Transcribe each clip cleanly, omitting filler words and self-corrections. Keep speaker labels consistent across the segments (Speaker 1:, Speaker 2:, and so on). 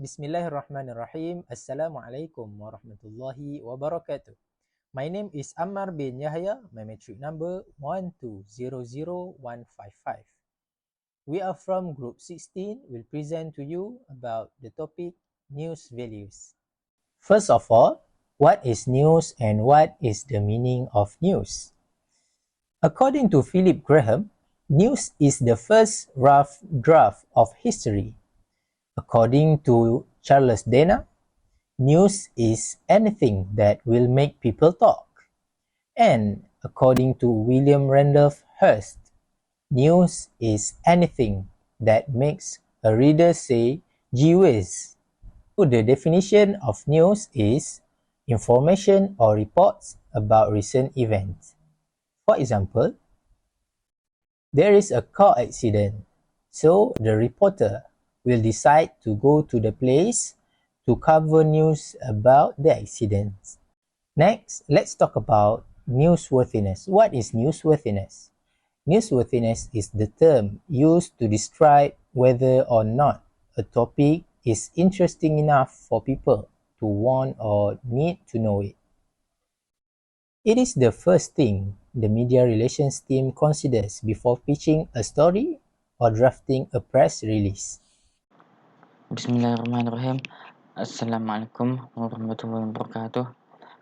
Speaker 1: Bismillahirrahmanirrahim. Assalamualaikum warahmatullahi wabarakatuh. My name is Ammar bin Yahya. My metric number 1200155. We are from Group 16. We'll present to you about the topic news values. First of all, what is news and what is the meaning of news? According to Philip Graham, news is the first rough draft of history. According to Charles Dana, news is anything that will make people talk. And according to William Randolph Hearst, news is anything that makes a reader say, "Gee whiz." So the definition of news is information or reports about recent events. For example, there is a car accident, so the reporter will decide to go to the place to cover news about the accident. Next, let's talk about newsworthiness. What is newsworthiness? Newsworthiness is the term used to describe whether or not a topic is interesting enough for people to want or need to know it. It is the first thing the media relations team considers before pitching a story or drafting a press release.
Speaker 2: Bismillahirrahmanirrahim. Assalamualaikum warahmatullahi wabarakatuh.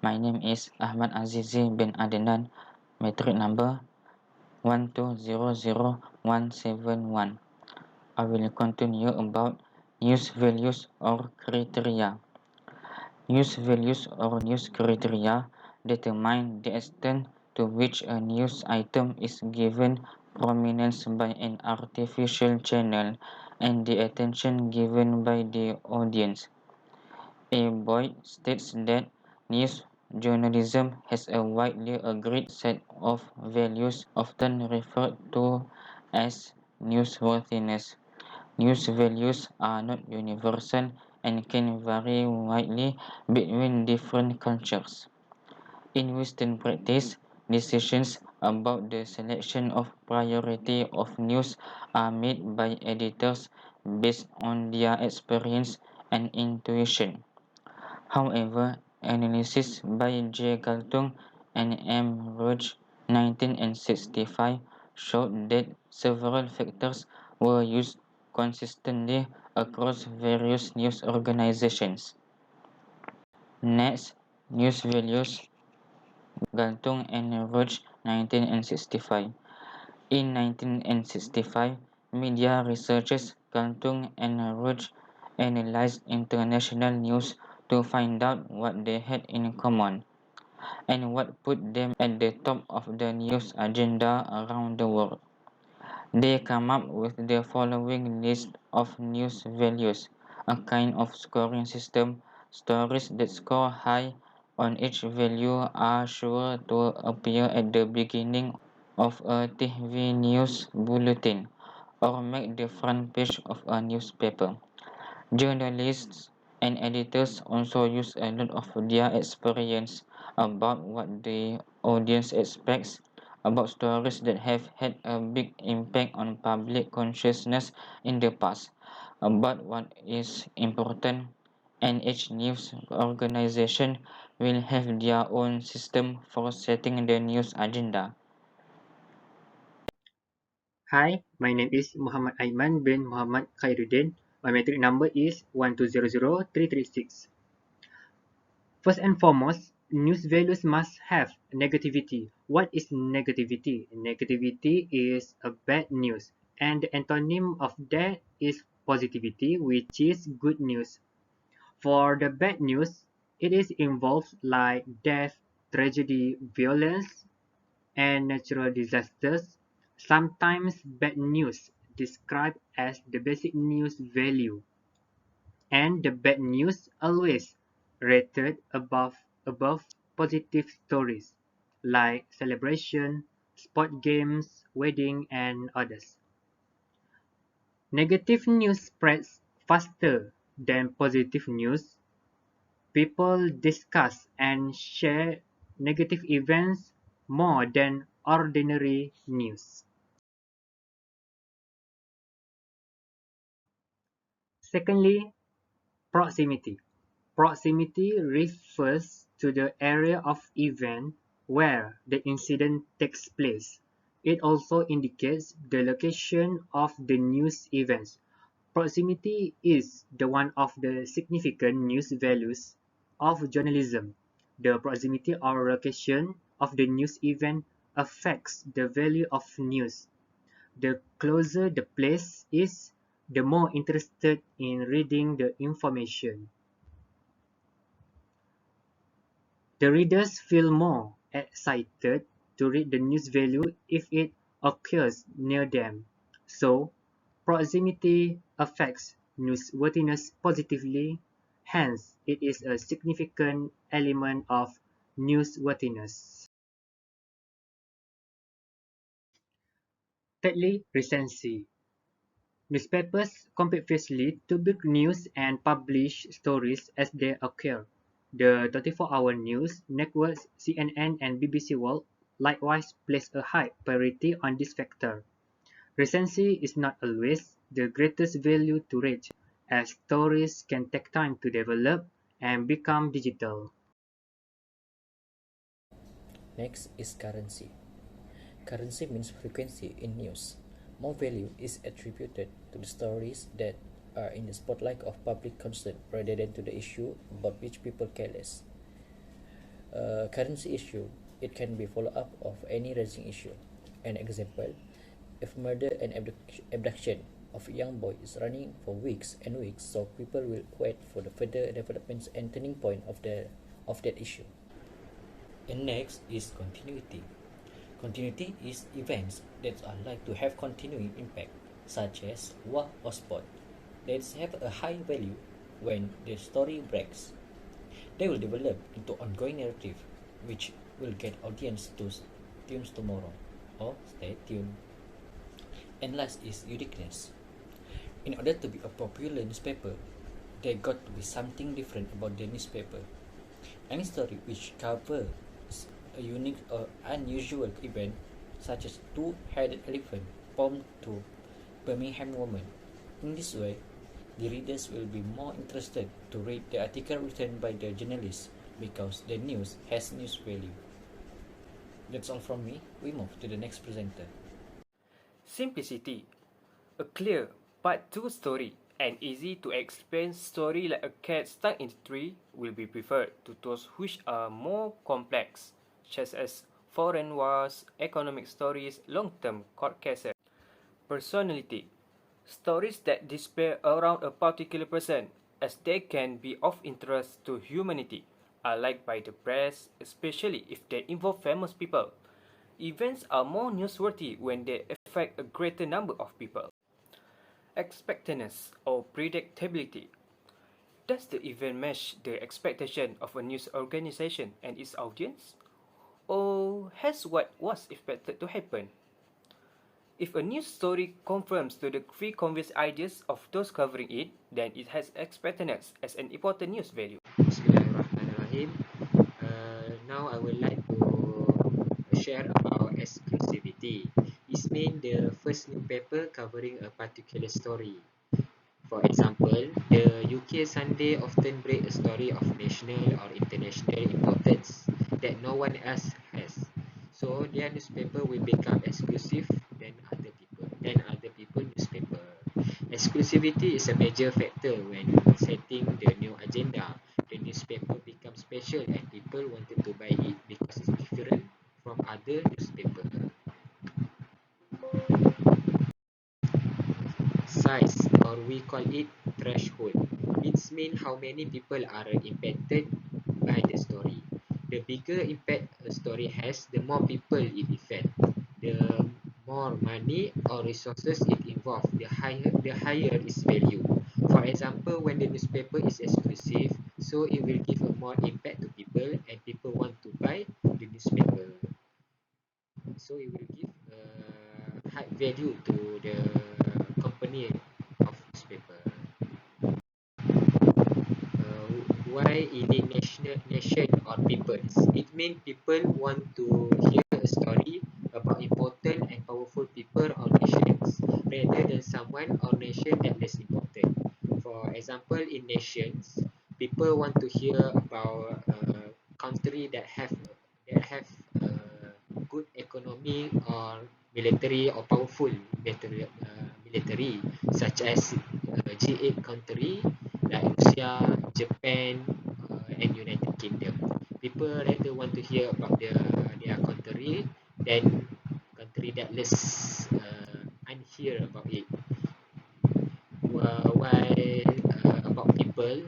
Speaker 2: My name is Ahmad Azizi bin Adnan, metric number 1200171. I will continue about news values or criteria. News values or news criteria determine the extent to which a news item is given prominence by an artificial channel and the attention given by the audience. A. Boyd states that news journalism has a widely agreed set of values often referred to as newsworthiness. News values are not universal and can vary widely between different cultures. In Western practice, decisions about the selection of priority of news are made by editors based on their experience and intuition. However, analysis by J. Galtung and M. Roach 1965 showed that several factors were used consistently across various news organizations. Next, news values Galtung and Roach 1965. In 1965, media researchers Galtung and Roach analyzed international news to find out what they had in common and what put them at the top of the news agenda around the world. They come up with the following list of news values, a kind of scoring system. Stories that score high on each value are sure to appear at the beginning of a TV news bulletin or make the front page of a newspaper. Journalists and editors also use a lot of their experience about what the audience expects about stories that have had a big impact on public consciousness in the past, about what is important, and each news organization will have their own system for setting the news agenda.
Speaker 3: Hi, my name is Muhammad Aiman bin Muhammad Khairuddin. My metric number is 1200336. First and foremost, news values must have negativity. What is negativity? Negativity is a bad news, and the antonym of that is positivity, which is good news. For the bad news, it is involved like death, tragedy, violence, and natural disasters. Sometimes bad news described as the basic news value, and the bad news always rated above positive stories like celebration, sport games, wedding, and others. Negative news spreads faster than positive news. People discuss and share negative events more than ordinary news. Secondly, Proximity. Proximity refers to the area of event where the incident takes place. It also indicates the location of the news events. Proximity is the one of the significant news values of journalism. The proximity or location of the news event affects the value of news. The closer the place is, the more interested in reading the information. The readers feel more excited to read the news value if it occurs near them. So, proximity affects newsworthiness positively, hence it is a significant element of newsworthiness. Thirdly, recency. Newspapers compete fiercely to break news and publish stories as they occur. The 24-hour news networks CNN and BBC World likewise place a high priority on this factor. Recency is not always the greatest value to reach, as stories can take time to develop and become digital.
Speaker 4: Next is currency. Currency means frequency in news. More value is attributed to the stories that are in the spotlight of public concern rather than to the issue about which people care less. Currency issue, it can be follow-up of any rising issue. An example, if murder and abduction of a young boy is running for weeks and weeks, so people will wait for the further developments and turning point of that issue. And next is continuity. Continuity is events that are like to have continuing impact, such as war or sport. They have a high value when the story breaks. They will develop into ongoing narrative, which will get audience to tunes tomorrow. Or stay tuned. And last is uniqueness. In order to be a popular newspaper, there got to be something different about the newspaper. Any story which covers a unique or unusual event, such as two-headed elephant bound to Birmingham woman. In this way, the readers will be more interested to read the article written by the journalist because the news has news value. That's all from me. We move to the next presenter.
Speaker 5: Simplicity. A clear but true story, an easy to explain story like a cat stuck in a tree will be preferred to those which are more complex, such as foreign wars, economic stories, long-term court cases. Personality. Stories that display around a particular person, as they can be of interest to humanity, are liked by the press, especially if they involve famous people. Events are more newsworthy when they affect a greater number of people. Expectedness or predictability. Does the event match the expectation of a news organization and its audience? Or has what was expected to happen? If a news story confirms to the preconceived ideas of those covering it, then it has expectedness as an important news value.
Speaker 6: Bismillahirrahmanirrahim. Now I would like to share about exclusivity. It means the first newspaper covering a particular story. For example, the UK Sunday often break a story of national or international importance that no one else has. So their newspaper will become exclusive than other people newspaper. Exclusivity is a major factor when setting the new agenda. The newspaper becomes special and people wanted to buy it because it's different from other newspaper. Size, or we call it threshold. It means how many people are impacted by the story. The bigger impact a story has, the more people it affects. The more money or resources it involves, the higher its value. For example, when the newspaper is exclusive, so it will give a more impact to people and people want to buy the newspaper. So it will give a high value to the company of newspaper. Why in the nation or peoples? It means people want to hear a story about important and powerful people or nations rather than someone or nation that less important. For For example, in nations, people want to hear about a country that have good economy or military or powerful military such as G8 country like Russia, Japan, and United Kingdom. People rather want to hear about their country than country that less unhear about it. While about people,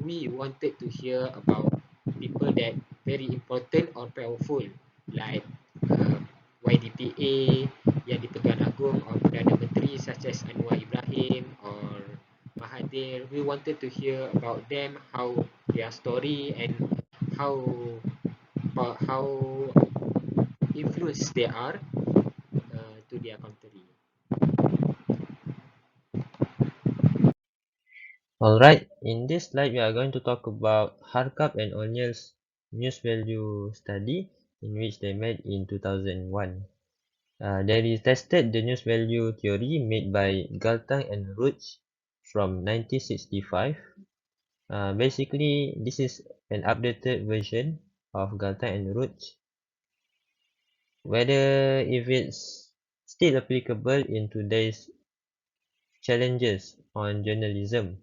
Speaker 6: we wanted to hear about people that very important or powerful like uh, YDPA yang di-Pertuan Agong or Perdana Menteri such as Anwar Ibrahim or Mahathir. We wanted to hear about them, how their story and how how influenced they are to their country.
Speaker 7: Alright, in this slide we are going to talk about Harkap and O'Neill's news value study in which they made in 2001. They tested the news value theory made by Galtung and Roach from 1965. Basically, this is an updated version of Galtung and Roach. Whether if it's still applicable in today's challenges on journalism.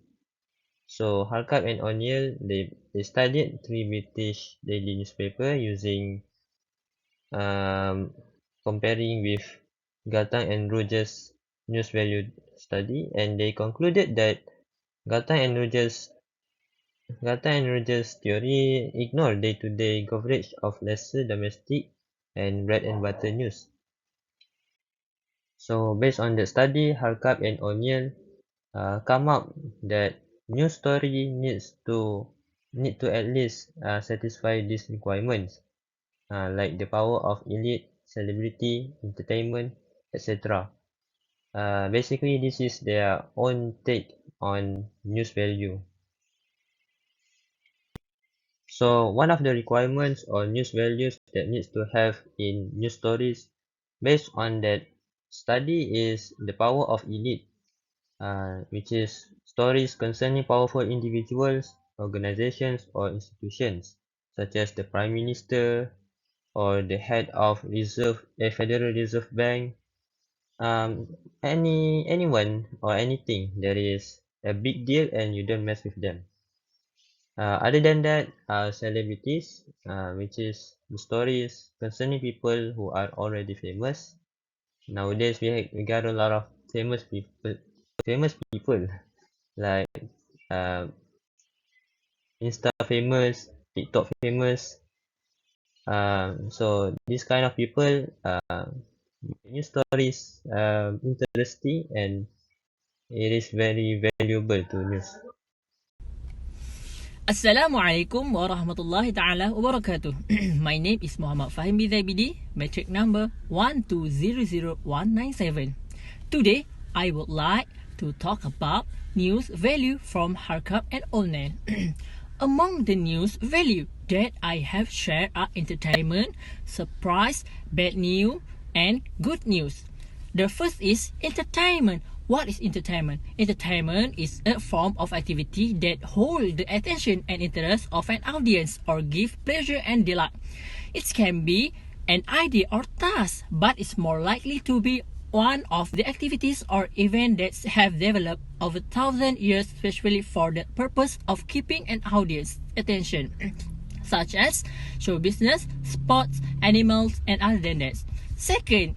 Speaker 7: So Harkap and O'Neill they studied three British daily newspaper using comparing with Galtung and Rogers news value study, and they concluded that Galtung and Rogers theory ignore day-to-day coverage of lesser domestic and bread and butter news. So based on the study, Harkap and O'Neill come up that news story need to at least satisfy these requirements, like the power of elite, celebrity, entertainment, etc. Basically, this is their own take on news value. So one of the requirements or news values that needs to have in news stories based on that study is the power of elite, which is stories concerning powerful individuals, organizations, or institutions, such as the Prime Minister or the head of Federal Reserve Bank, anyone or anything that is a big deal and you don't mess with them. Other than that, celebrities, which is the stories concerning people who are already famous. Nowadays, we got a lot of famous people like uh, Insta famous, TikTok famous. So this kind of people, news stories interesting and it is very valuable to news.
Speaker 8: Assalamualaikum warahmatullahi ta'ala wabarakatuh. My name is Muhammad Fahim Bidabidi, metric number 1200197. Today, I would like to talk about news value from Harkap and O'Neill. Among the news value that I have shared are entertainment, surprise, bad news, and good news. The first is entertainment. What is entertainment? Entertainment is a form of activity that hold the attention and interest of an audience or give pleasure and delight. It can be an idea or task, but it's more likely to be one of the activities or events that have developed over 1,000 years, especially for the purpose of keeping an audience attention, such as show business, sports, animals, and other than that. Second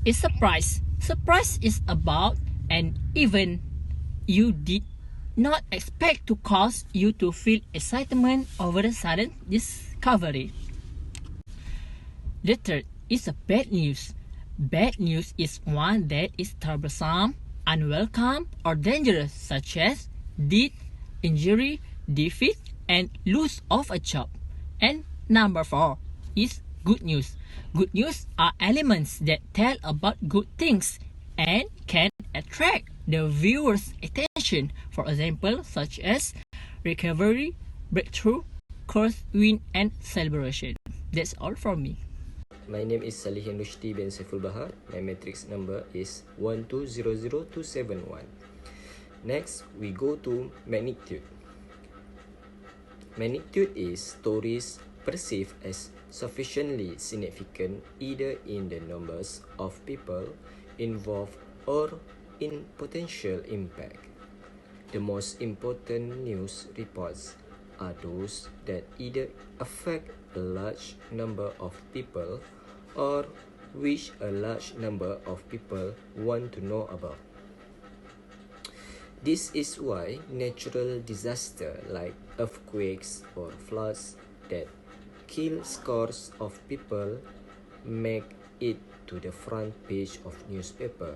Speaker 8: is surprise. Surprise is about an event you did not expect to cause you to feel excitement over a sudden discovery. The third is a bad news. Bad news is one that is troublesome, unwelcome, or dangerous, such as death, injury, defeat, and loss of a job. And number 4 is good news. Good news are elements that tell about good things and can attract the viewer's attention. For example, such as recovery, breakthrough, curse, win, and celebration. That's all from me.
Speaker 9: My name is Salihin Rushdi bin Saiful Bahar. My matrix number is 1200271. Next, we go to magnitude. Magnitude is stories perceived as sufficiently significant either in the numbers of people involved or in potential impact. The most important news reports are those that either affect a large number of people or which a large number of people want to know about. This is why natural disasters like earthquakes or floods that kill scores of people make it to the front page of newspaper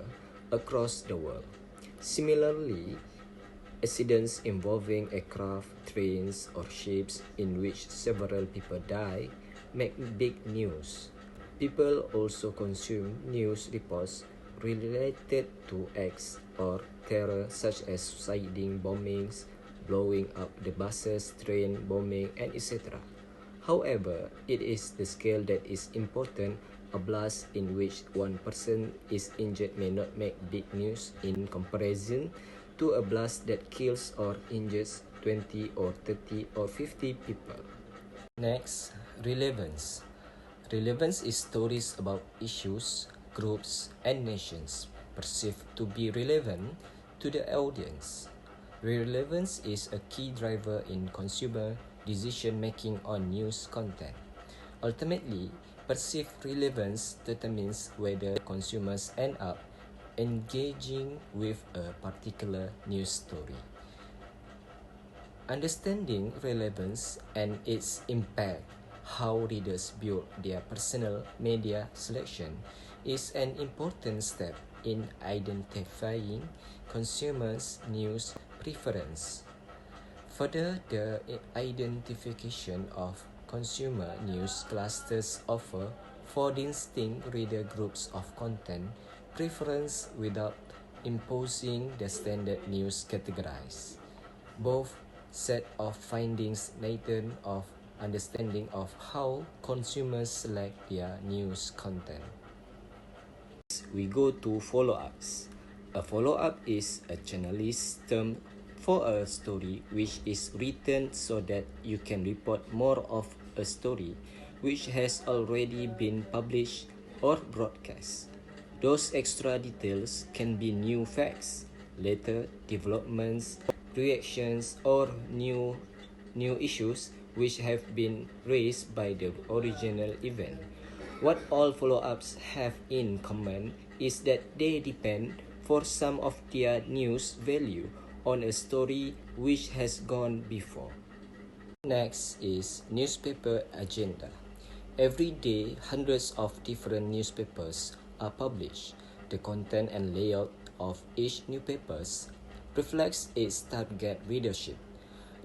Speaker 9: across the world. Similarly, accidents involving aircraft, trains, or ships in which several people die make big news. People also consume news reports related to acts or terror such as suiciding bombings, blowing up the buses, train bombing, and etc. However, it is the scale that is important. A blast in which one person is injured may not make big news in comparison to a blast that kills or injures 20 or 30 or 50 people. Next, relevance. Relevance is stories about issues, groups, and nations perceived to be relevant to the audience. Relevance is a key driver in consumer decision-making on news content. Ultimately, perceived relevance determines whether consumers end up engaging with a particular news story. Understanding relevance and its impact, how readers build their personal media selection, is an important step in identifying consumers' news preference. Further, the identification of consumer news clusters offer four distinct reader groups of content preference without imposing the standard news categories. Both set of findings latent of understanding of how consumers select their news content. We go to follow-ups. A follow-up is a journalist term for a story which is written so that you can report more of a story which has already been published or broadcast. Those extra details can be new facts, later developments, reactions, or new issues which have been raised by the original event. What all follow-ups have in common is that they depend for some of their news value on a story which has gone before. Next is newspaper agenda. Every day, hundreds of different newspapers are published. The content and layout of each newspaper reflects its target readership.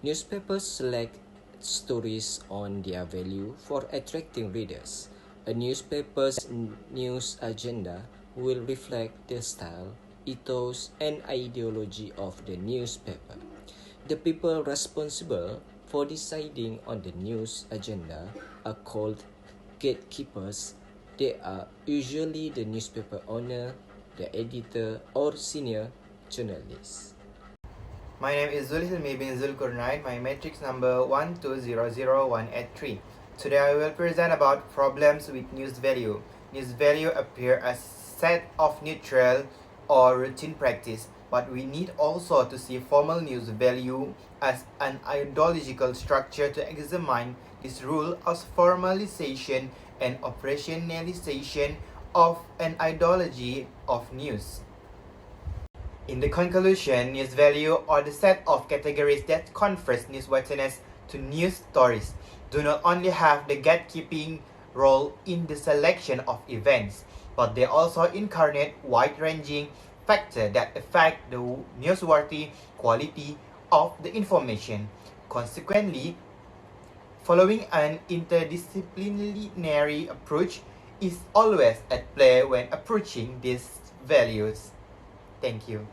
Speaker 9: Newspapers select stories on their value for attracting readers. A newspaper's news agenda will reflect the style, ethos, and ideology of the newspaper. The people responsible for deciding on the news agenda are called gatekeepers. They are usually the newspaper owner, the editor, or senior journalist.
Speaker 10: My name is Zulhilmi bin Zulkarnain. My matrix number 1200183. Today I will present about problems with news value. News value appear as set of neutral or routine practice, but we need also to see formal news value as an ideological structure to examine this rule as formalization and operationalization of an ideology of news. In the conclusion, news value are the set of categories that confers newsworthiness to news stories, do not only have the gatekeeping role in the selection of events, but they also incarnate wide-ranging factors that affect the newsworthy quality of the information. Consequently, following an interdisciplinary approach is always at play when approaching these values. Thank you.